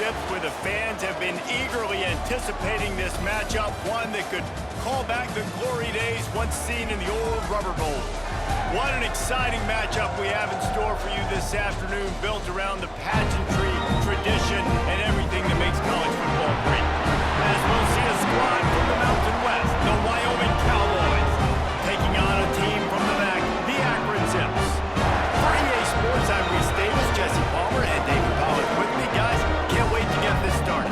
Zips, where the fans have been eagerly anticipating this matchup, one that could call back the glory days once seen in the old Rubber Bowl. What an exciting matchup we have in store for you this afternoon, built around the pageantry, tradition, and everything that makes college football great. As we'll see a squad from the Mountain West, the Wyoming Cowboys, taking on a team from the MAC, the Akron Zips. For EA Sports, I'm Reese Davis, Jesse Palmer, and David Pollack with me. Guys, can't wait to get this started.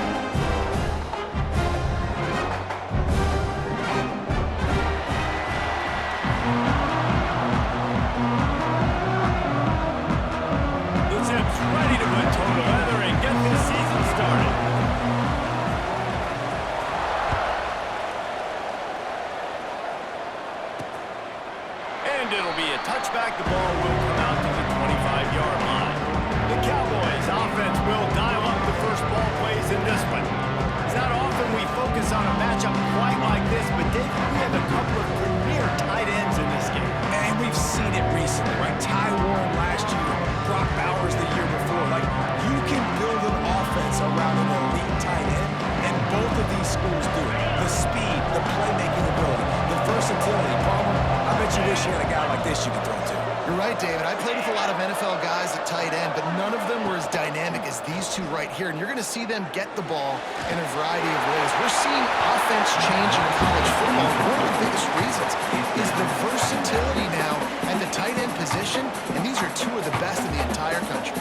The Zips ready to put total leather and get this season started. And it'll be a touchback. The ball will come out to the 25-yard line. The Cowboys offense will dial up the first ball plays in this one. It's not often we focus on a matchup quite like this, but David, we have a couple of premier tight ends in this game. And we've seen it recently, right? Ty Warren last year, Brock Bowers the year before. Like, you can build an offense around an elite tight end, and both of these schools do it. The speed, the playmaking ability, the versatility. Palmer, I bet you wish you had a guy like this you could throw to. You're right, David. I played with a lot of NFL guys at tight end, but none of them were as dynamic as these two right here. And you're going to see them get the ball in a variety of ways. We're seeing offense change in college football. One of the biggest reasons is the versatility now at the tight end position, and these are two of the best in the entire country.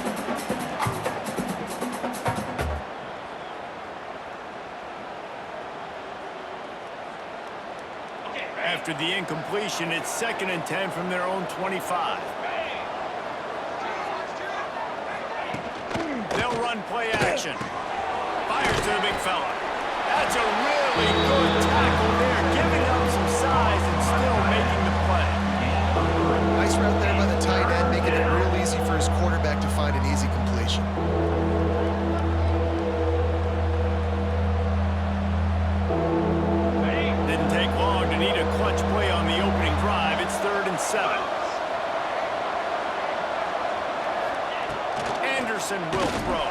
After the incompletion, it's 2nd and 10 from their own 25. They'll run play action. Fires to the big fella. That's a really good tackle there, giving up some size and still making the play. Nice route there by the tight end, making it real easy for his quarterback to find an easy completion. Didn't take long to need a clutch play on the opening drive. It's 3rd and 7. Anderson will throw.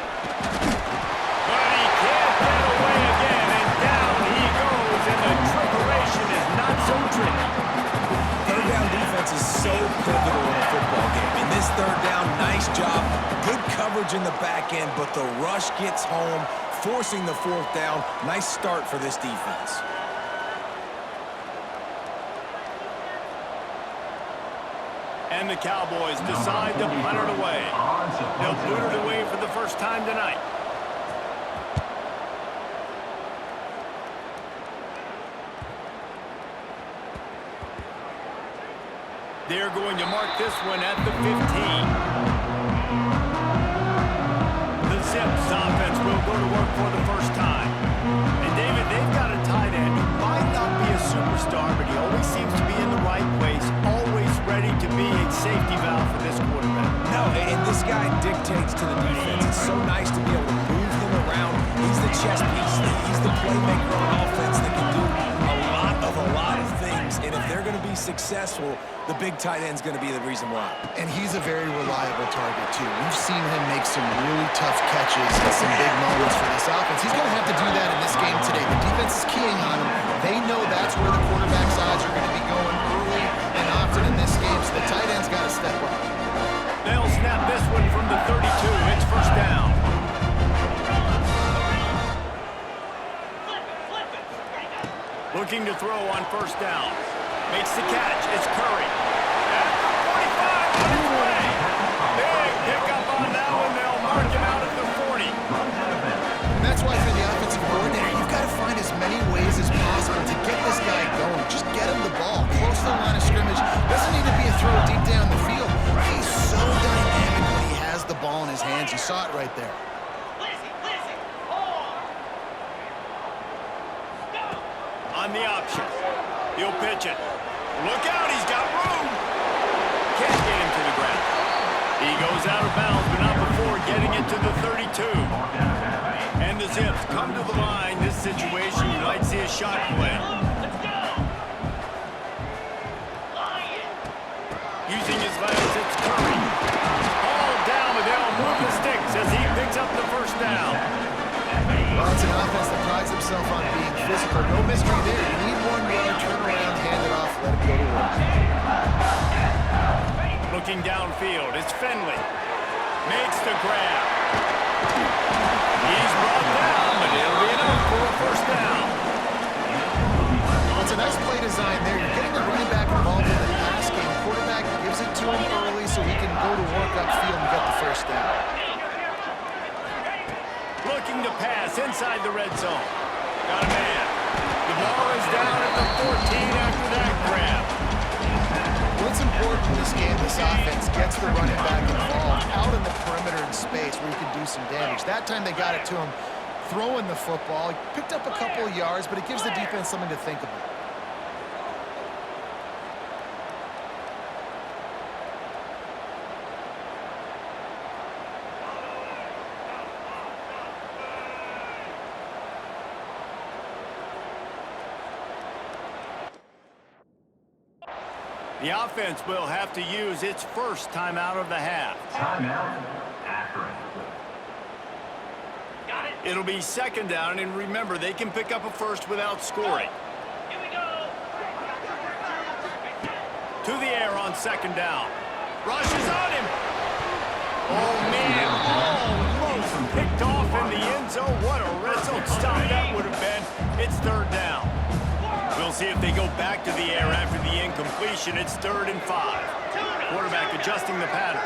But he can't get away again, and down he goes, and the trickeration is not so tricky. Third down defense is so pivotal in a football game. In this third down, nice job. Good coverage in the back end, but the rush gets home, forcing the 4th down. Nice start for this defense. And the Cowboys decide to punt it away. They'll boot it away for the first time tonight. They're going to mark this one at the 15. The Zips offense will go to work for the first time. And David, they've got a tight end who might not be a superstar, but he always seems to be in the right place, always ready to be a safety valve for this quarterback. No, and this guy dictates to the defense. It's so nice to be able to move him around. He's the chess piece. He's the playmaker on offense that can do a lot of things. And if they're going to be successful, the big tight end's going to be the reason why. And he's a very reliable target, too. We've seen him make some really tough catches and some big moments for this offense. He's going to have to do that in this game today. The defense is keying on him. They know that's where the quarterback's eyes are going to be going early and often in this game, so the tight end's got to step up. They'll snap this one from the 32. It's first down. Looking to throw on first down. Makes the catch. It's Curry. At the 45, on his way. Big pickup on that one. They'll mark him out at the 40. And that's why for the offensive coordinator, you've got to find as many ways as possible to get this guy going. Just get him the ball. Close to the line of scrimmage. Doesn't need to be a throw deep down the field. He's so dynamic when he has the ball in his hands. You saw it right there. On the option. He'll pitch it. Look out, he's got room. Can't get him to the ground. He goes out of bounds, but not before getting it to the 32. And the Zips come to the line. This situation, you might see a shot play. Using his legs, it's Curry. All down, but they'll move the sticks as he picks up the first down. himself on being physical. No mystery there. You need 1 yard, turn around, hand it off, let him go to work. Looking downfield, it's Finley. Makes the grab. He's brought down, but it'll be enough for a first down. It's a nice play design there. You're getting the running back involved in the pass game. Quarterback gives it to him early so he can go to work upfield and get the first down. Looking to pass inside the red zone. Got a man. The ball is down at the 14 after that grab. What's important in this game, this offense gets the running back involved out in the perimeter in space where he can do some damage. That time they got it to him throwing the football. He picked up a couple of yards, but it gives the defense something to think about. The offense will have to use its first timeout of the half. Timeout, Akron. It'll be second down, and remember, they can pick up a first without scoring. Here we go. To the air on second down. Rushes on him. Oh, man, almost picked off in the end zone. What a red zone stop that would have been. It's third down. We'll see if they go back to the air after the incompletion. It's 3rd and 5. Quarterback adjusting the pattern.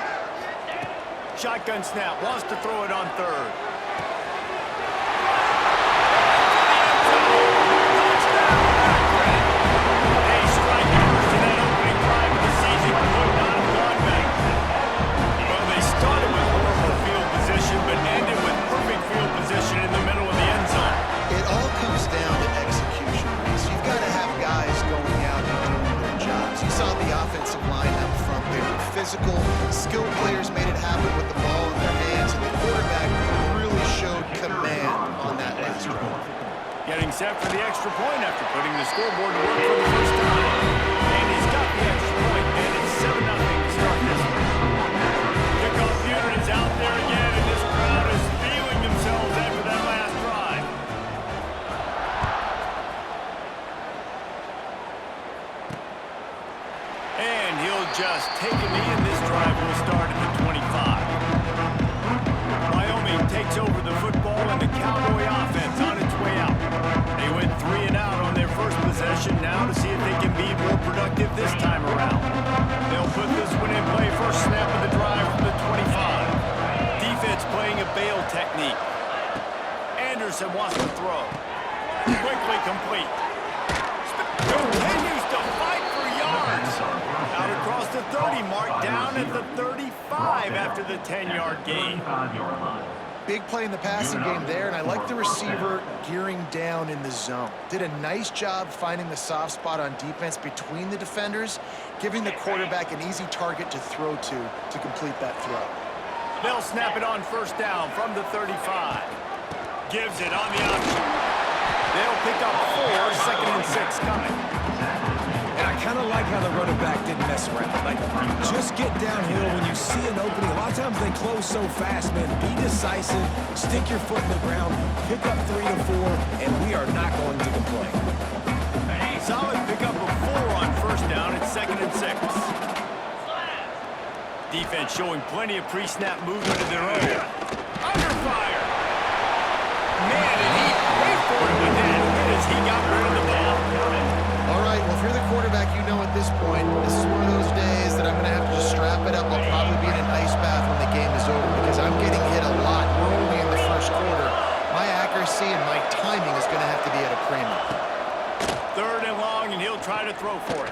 Shotgun snap. Wants to throw it on 3rd. They strike first in that opening drive of the season. Could not have gone better. Well, they started with horrible field position, but ended with perfect field position in the middle of the end zone. It all comes down to execution, Reese. You've got to have guys going out and doing their jobs. You saw the offensive line up front. They were physical. Skilled players made it happen with the ball in their hands, and the quarterback really showed command on that last drive. Getting set for the extra point after putting the scoreboard to work for the first time. And he's got the extra point, and it's 7-0 to start this one. Kickoff unit is out there again, and this crowd is feeling themselves after that last drive. And he'll just take a knee, and this drive will start at the 25. Wyoming takes over the football, and the Cowboy offense on its way out. They went 3 and out on their first possession now to see if they can be more productive this time around. They'll put this one in play. First snap of the drive from the 25. Defense playing a bail technique. Anderson wants to throw. Quickly complete. Continues to fight for yards. Out across the 30 mark, down at the 35 after the 10-yard gain. Big play in the passing game there, and I like the receiver gearing down in the zone. Did a nice job finding the soft spot on defense between the defenders, giving the quarterback an easy target to throw to complete that throw. They'll snap it on first down from the 35. Gives it on the option. They'll pick up 4, 2nd and 6 coming. And I kind of like how the running back didn't mess around. Like, just get downhill when you see an opening. A lot of times they close so fast, man. Be decisive, stick your foot in the ground, pick up 3 to 4, and we are not going to complain. Solid pickup of 4 on first down. It's 2nd and 6. Defense showing plenty of pre-snap movement of their own. Under fire. Man, and he paid for it with that hit as he got rid of the ball. All right, well, if you're the quarterback, you know at this point, this is one of those days that I'm going to have to just strap it up. I'll probably be in an ice bath when the game is over because I'm getting hit a lot. We're only in the first quarter. My accuracy and my timing is going to have to be at a premium. 3rd and long, and he'll try to throw for it.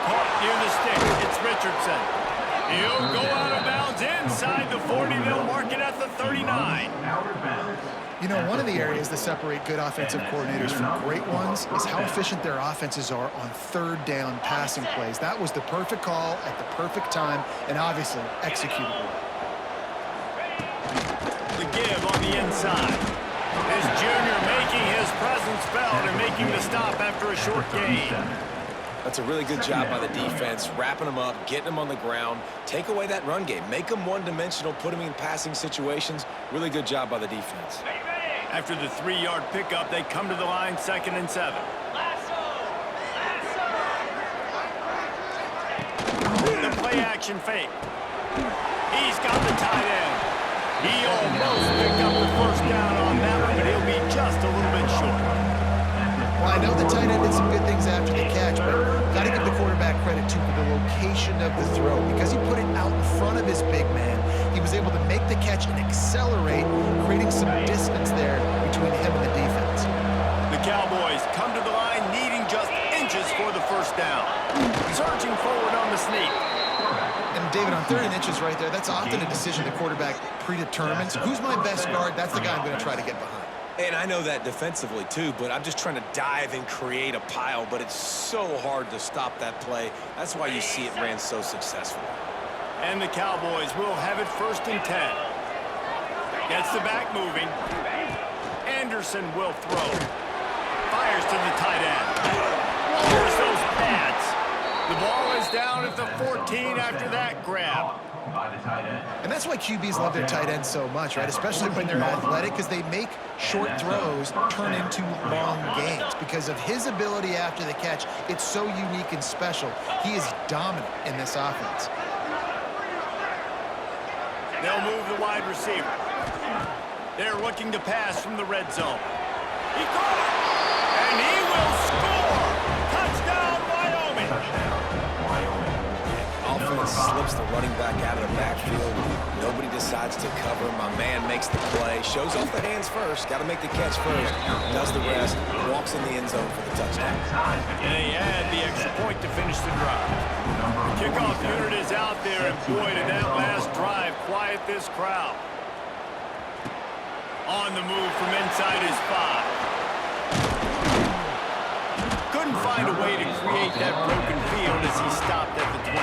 Caught near the stick. It's Richardson. He'll go out of bounds inside the 40. They'll mark it at the 39. You know, one of the areas that separate good offensive coordinators from great ones is how efficient their offenses are on 3rd down passing plays. That was the perfect call at the perfect time and obviously executed well. The give on the inside. This junior making his presence felt and making the stop after a short gain. That's a really good job by the defense, wrapping them up, getting them on the ground. Take away that run game. Make them one-dimensional, put them in passing situations. Really good job by the defense. After the 3-yard pickup, they come to the line 2nd and 7. The play-action fake. He's got the tight end. He almost picked up the first down on that one, but he'll be just a little bit short. Well, I know the tight end did some good things after the catch, but got to give the quarterback credit, too, for the location of the throw. Because he put it out in front of his big man, he was able to make the catch and accelerate, creating some distance there between him and the defense. The Cowboys come to the line needing just inches for the first down. Surging forward on the sneak. And David, on 3rd and inches right there, that's often a decision the quarterback predetermines. Who's my best guard? That's the guy I'm going to try to get behind. And I know that defensively, too, but I'm just trying to dive and create a pile, but it's so hard to stop that play. That's why you see it ran so successfully. And the Cowboys will have it 1st and 10. Gets the back moving. Anderson will throw. Fires to the tight end. Lowers those pads. The ball is down at the 14 after that grab. And that's why QBs love their tight ends so much, right? Especially when they're athletic, because they make short throws turn into long games. Because of his ability after the catch, it's so unique and special. He is dominant in this offense. They'll move the wide receiver. They're looking to pass from the red zone. He caught it, and he will score! Touchdown, Wyoming! Offense slips the running back out of the backfield. Nobody decides to cover. My man makes the play. Shows off the hands first. Got to make the catch first. Does the rest. Walks in the end zone for the touchdown. And they add the extra point to finish the drive. The kickoff unit is out there, and boy, did that last drive quiet this crowd. On the move from inside his 5. Couldn't find a way to create that broken field as he stopped at the 25.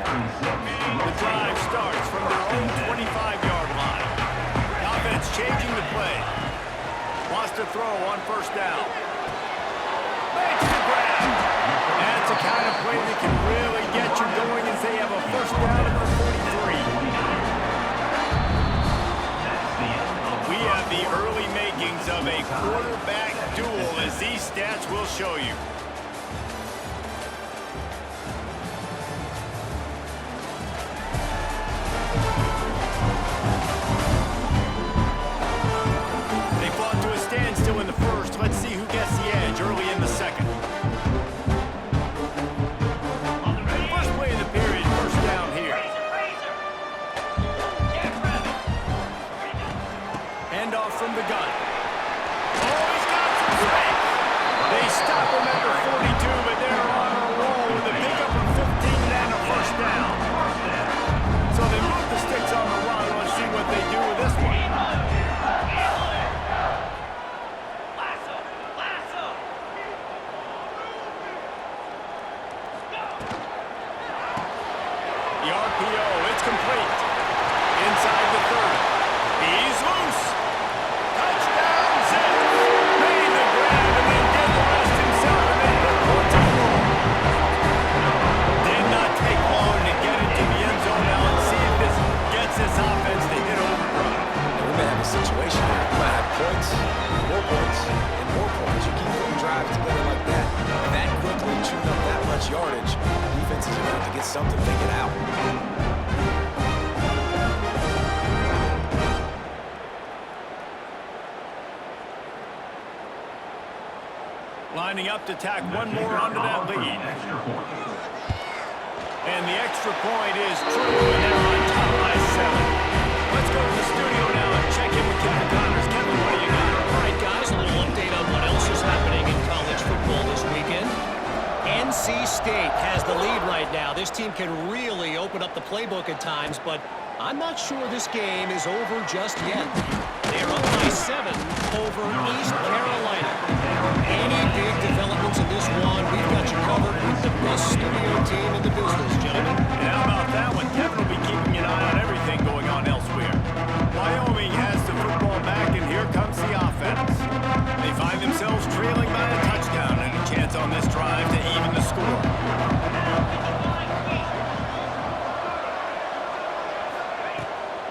The drive starts from their own 25-yard line. The offense changing the play. Wants to throw on 1st down. Makes the grab. That's the kind of play that can really get you going as they have a 1st down at the 43. We have the early makings of a quarterback duel, as these stats will show you. They fought to a standstill in the 1st. Let's see who gets the edge early in the 2nd. First play of the period, 1st down here. Handoff from the gun. Oh, he's got some space. They stop him at the 42, but they're on a roll with a pickup of 15 and a 1st down. So they move the sticks on the run. Let's see what they do with this one. The RPO, it's complete. Inside the 30. He's loose. Touchdown, Zip. Made the grab and then did the rest himself and then put points on the roll. Did not take long to get into the end zone. Now let's see if this gets this offense to hit overdrive. We may have a situation here. We might have points, more points, and more points. You keep putting drives together like that quickly, chewing up that much yardage, defenses are going to have to get something figured out. Lining up to tack one more onto that lead. And the extra point is true, and they're on top by 7. Let's go to the studio now and check in with Kevin Connors. Kevin, what do you got? All right, guys, a little update on what else is happening in college football this weekend. NC State has the lead right now. This team can really open up the playbook at times, but I'm not sure this game is over just yet. They're up by 7 over East Carolina. Any big developments in this one, we've got you covered with the best studio team in the business, gentlemen. And how about that one? Kevin will be keeping an eye on everything going on elsewhere. Wyoming has the football back, and here comes the offense. They find themselves trailing by a touchdown and a chance on this drive to even the score.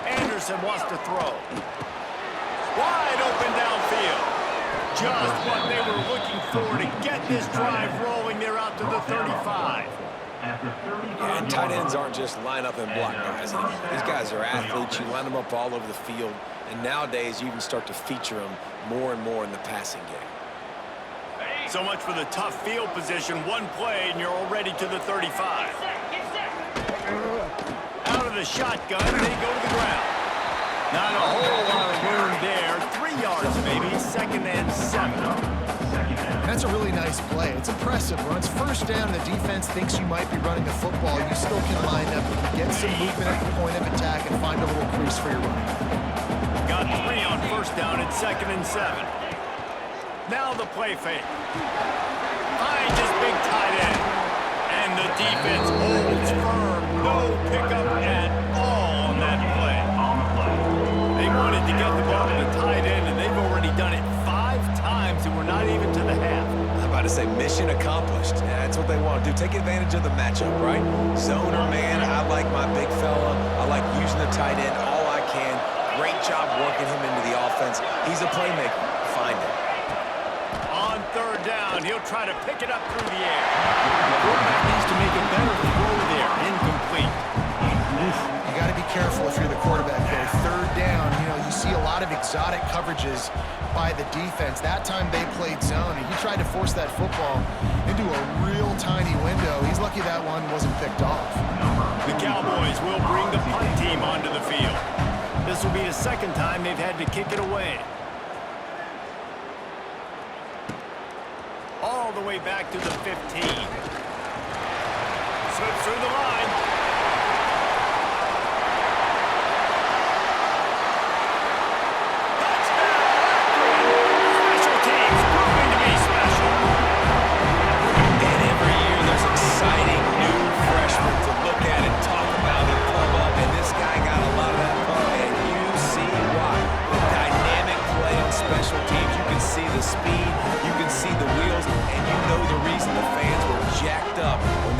Anderson wants to throw. Wide open downfield. Just what they were looking for to get this drive rolling. They're out to the 35. And tight ends aren't just line up and block guys anymore. These guys are athletes. You line them up all over the field. And nowadays, you can start to feature them more and more in the passing game. So much for the tough field position. One play, and you're already to the 35. Out of the shotgun, they go to the ground. Not a whole lot of room there. 3 yards, maybe. 2nd and 7. That's a really nice play. It's impressive. When it's first down and the defense thinks you might be running the football, you still can line up and get some movement at the point of attack and find a little crease for your running. Got 3 on first down at 2nd and 7. Now the play fake. Find this big tight end. And the defense holds firm. No pickup at all on that play. They wanted to get the ball to the tight end, and they've already done it 5 times, and we're not even to the half. I'm about to say mission accomplished. Yeah, that's what they want to do. Take advantage of the matchup, right? Zone or man, I like my big fella. I like using the tight end all I can. Great job working him into the offense. He's a playmaker. Find him. On 3rd down, he'll try to pick it up through the air. The quarterback needs to make a better throw there. Incomplete. You got to be careful if you're the quarterback there. 3rd down, you see a lot of exotic coverages by the defense. That time they played zone, and he tried to force that football into a real tiny window. He's lucky that one wasn't picked off. The Cowboys will bring the punt team onto the field. This will be the 2nd time they've had to kick it away. All the way back to the 15. Slips through the line.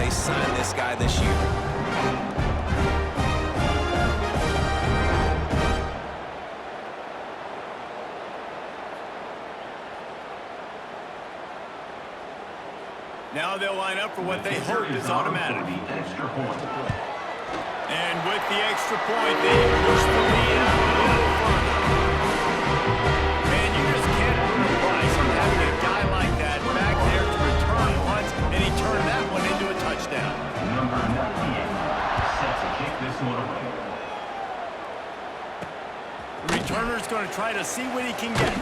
Sign this guy this year. Now they'll line up for what they hope is automatic. And with the extra point, they push the lead out a little further. Man, you just can't put a price on having a guy like that back there to return punts, and he turned that one into a touchdown. Number 98 set to kick this one away. The returner's going to try to see what he can get.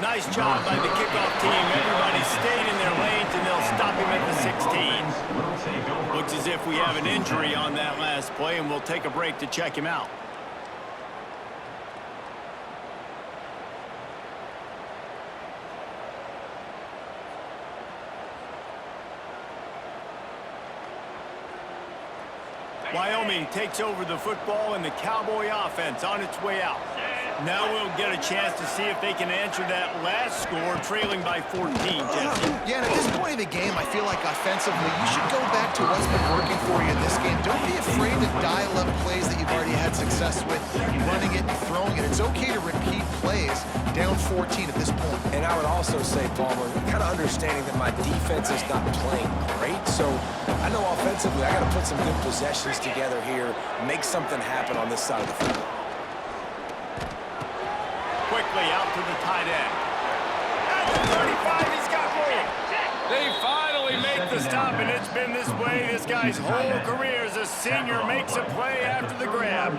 Nice job by the kickoff team. Everybody stayed in their lanes, and they'll stop him at the 16. Looks as if we have an injury on that last play, and we'll take a break to check him out. Wyoming takes over the football, and the Cowboy offense on its way out. Now we'll get a chance to see if they can answer that last score, trailing by 14, Jesse. Yeah, and at this point of the game, I feel like offensively, you should go back to what's been working for you in this game. Don't be afraid to dial up plays that you've already had success with, running it and throwing it. It's okay to repeat plays down 14 at this point. And I would also say, Palmer, kind of understanding that my defense is not playing great, so I know offensively I got to put some good possessions together here, make something happen on this side of the field. Quickly out to the tight end. At the 35, he's got room. They finally make the stop, and it's been this way this guy's whole career as a senior. Makes a play after the grab.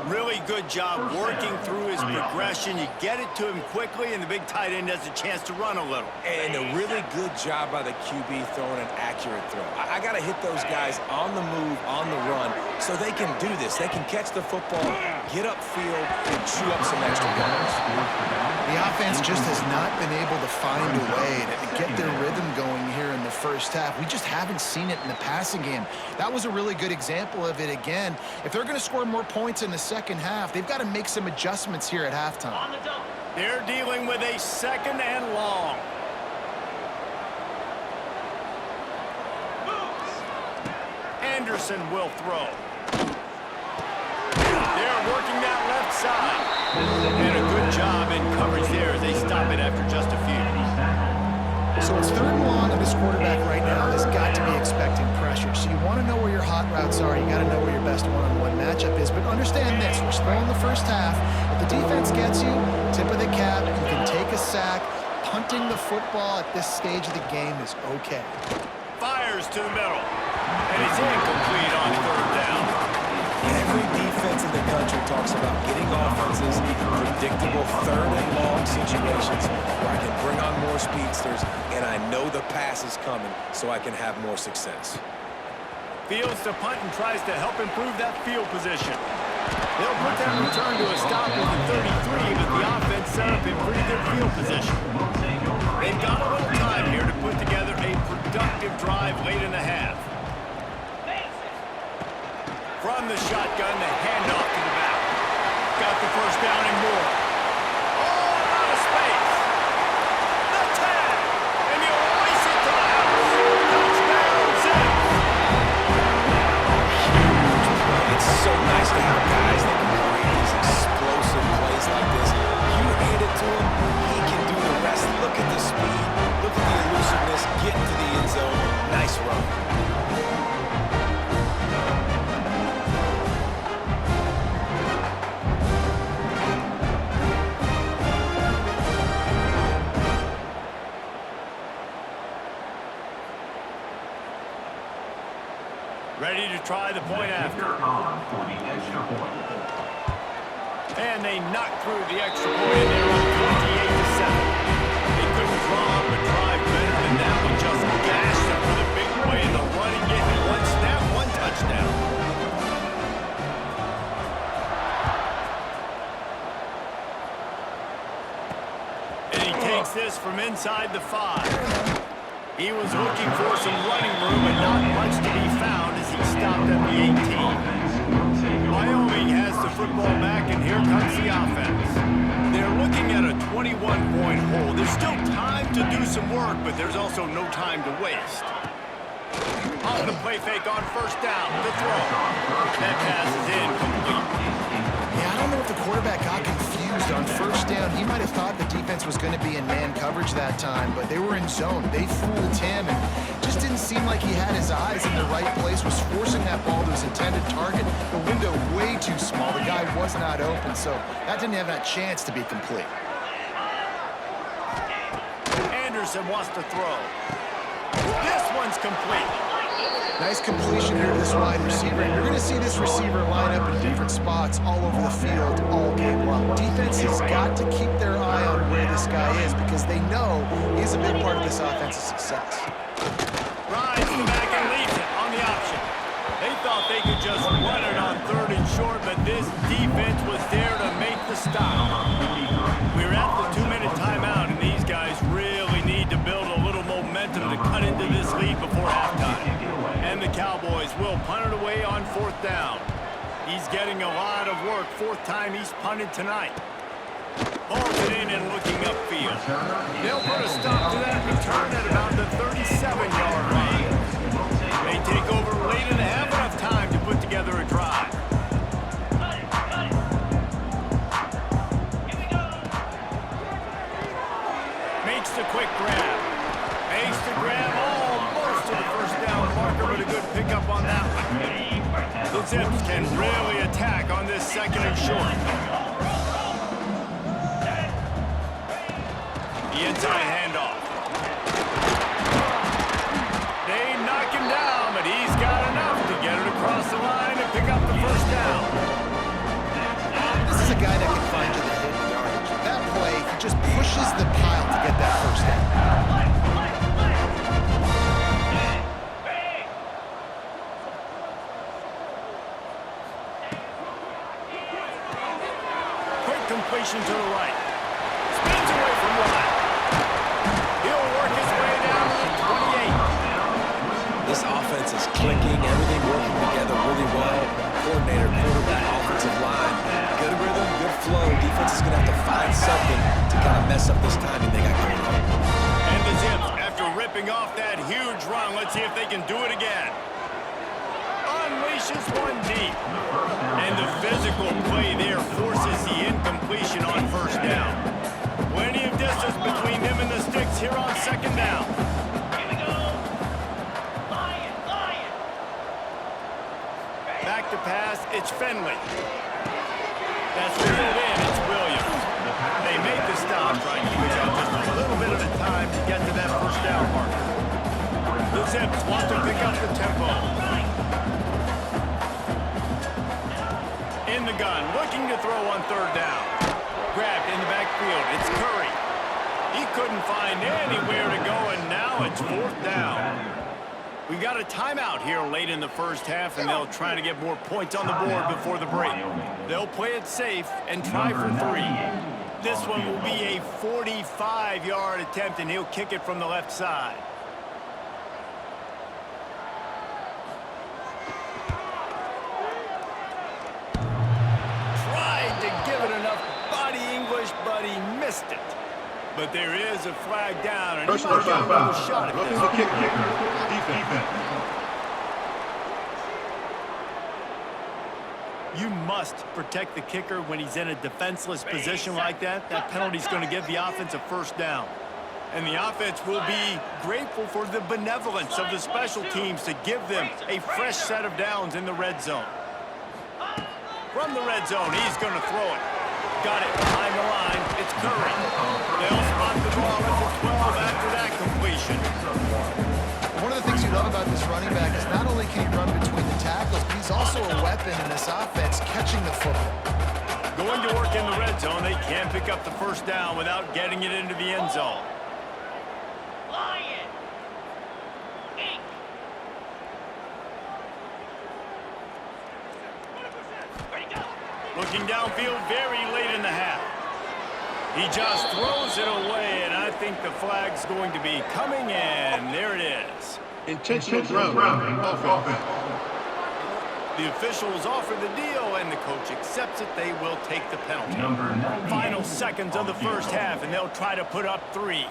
Really good job working through his progression. You get it to him quickly, and the big tight end has a chance to run a little. And a really good job by the QB throwing an accurate throw. I got to hit those guys on the move, on the run, so they can do this. They can catch the football, get upfield, and chew up some extra yards. The offense just has not been able to find a way to get their rhythm going here in the first half. We just haven't seen it in the passing game. That was a really good example of it again. If they're going to score more points in the second half, they've got to make some adjustments here at halftime. They're dealing with a 2nd and long. Anderson will throw. They're working that left side. And a good job in coverage there as they stop it after just a few. So it's 3rd and long, and this quarterback right now has got to be expecting pressure. So you want to know where your hot routes are. You got to know where your best one-on-one matchup is. But understand this, we're still in the first half. If the defense gets you, tip of the cap, you can take a sack. Punting the football at this stage of the game is okay. Fires to the middle. And it's incomplete on 3rd down. Every defense in the country talks about getting offenses in predictable 3rd and long situations where I can bring on more speedsters and I know the pass is coming so I can have more success. Fields to punt and tries to help improve that field position. They'll put that return to a stop at the 33, but the offense set up in pretty good field position. They've got a little time here to put together a productive drive late in the half. From the shotgun, the handoff to the back. Got the first down and more. Oh, out of space. The tag. And he'll release it to the house. Touchdown, Zips. It's so nice to have guys that can create these explosive plays like this. You hand it to him, he can do the rest. Look at the speed, look at the elusiveness, get into the end zone. Nice run. Ready to try the point after. For the extra point. And they knocked through the extra point and they're up 28-7. They couldn't draw up a drive better than that one. Just gashed them for the big play in the running game. One snap, one touchdown. And he takes this from inside the 5. He was looking for some running room, but not much to be found as he stopped at the 18. Wyoming has the football back, and here comes the offense. They're looking at a 21-point hole. There's still time to do some work, but there's also no time to waste. Off the play fake on 1st down, the throw. That pass is incomplete. Yeah, I don't know if the quarterback got confused on 1st down. He might have thought the defense was going to be in man coverage that time, but they were in zone. They fooled him, and just didn't seem like he had his eyes in the right place, was forcing that ball to his intended target. The window way too small. The guy was not open, so that didn't have that chance to be complete. Anderson wants to throw. This one's complete. Nice completion here to this wide receiver. And you're going to see this receiver line up in different spots all over the field all game long. Defense has got to keep their eye on where this guy is because they know he's a big part of this offensive success. Rides the back and leaves it on the option. They thought they could just run it on 3rd and short, but this defense was there to make the stop. We're at the 2-minute timeout, and these guys really need to build a little momentum to cut into this lead before halftime. And the Cowboys will punt it away on 4th down. He's getting a lot of work. 4th time he's punted tonight. Holds it in and looking upfield. They'll put a stop to that return at about the 37-yard line. They take over late and have enough time to put together a drive. Makes the quick grab. Makes the grab almost to the 1st down marker, but a good pickup on that one. The Zips can really attack on this 2nd and short. The inside handoff. They knock him down, but he's got enough to get it across the line and pick up the 1st down. This is a guy that can find you the hidden yardage. That play, he just pushes the pile to get that 1st down. Completion to the right. Spins away from one. He'll work his way down to the 28. This offense is clicking, everything working together really well. Coordinator, quarterback, offensive line. Good rhythm, good flow. Defense is going to have to find something to kind of mess up this timing they got going on. And the Zips, after ripping off that huge run, let's see if they can do it again. Unleashes one deep. And the physical play there forces the incompletion Finley. That's reeled in. It's Williams. They made the stop, trying to use out just a little bit of the time to get to that first down marker. The Zips want to pick up the tempo. In the gun, looking to throw on third down. Grabbed in the backfield. It's Curry. He couldn't find anywhere to go, and now it's fourth down. We got a timeout here late in the first half, and they'll try to get more points on the board before the break. They'll play it safe and try for 3. This one will be a 45-yard attempt, and he'll kick it from the left side. Tried to give it enough body English, but he missed it. But there is a flag down, and he might get another shot at this. You must protect the kicker when he's in a defenseless position like that. That penalty's going to give the offense a first down. And the offense will be grateful for the benevolence of the special teams to give them a fresh set of downs in the red zone. From the red zone, he's going to throw it. Got it behind the line. It's Curry. They'll spot the ball at the 12 after that completion. One of the things you love about this running back is not only can he run between the tackles, but he's also a weapon in this offense catching the football. Going to work in the red zone, they can't pick up the first down without getting it into the end zone. Looking downfield very late in the half. He just throws it away, and I think the flag's going to be coming in. There it is. Intentional grounding offense. The officials offer the deal, and the coach accepts it. They will take the penalty. Final seconds of the first half, and they'll try to put up 3.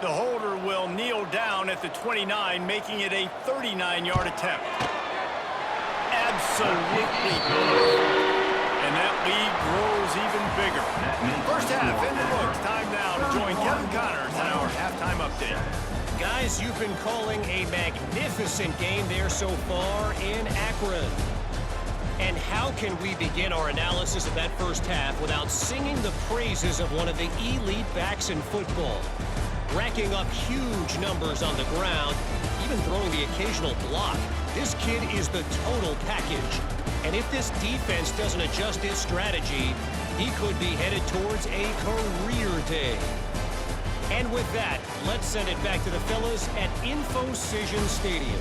The holder will kneel down at the 29, making it a 39-yard attempt. Absolutely good. And that lead grows even bigger. First half in the books. Time now to join Kevin Connors on our halftime update. Guys, you've been calling a magnificent game there so far in Akron. And how can we begin our analysis of that first half without singing the praises of one of the elite backs in football? Racking up huge numbers on the ground, even throwing the occasional block. This kid is the total package. And if this defense doesn't adjust its strategy, he could be headed towards a career day. And with that, let's send it back to the fellas at InfoCision Stadium.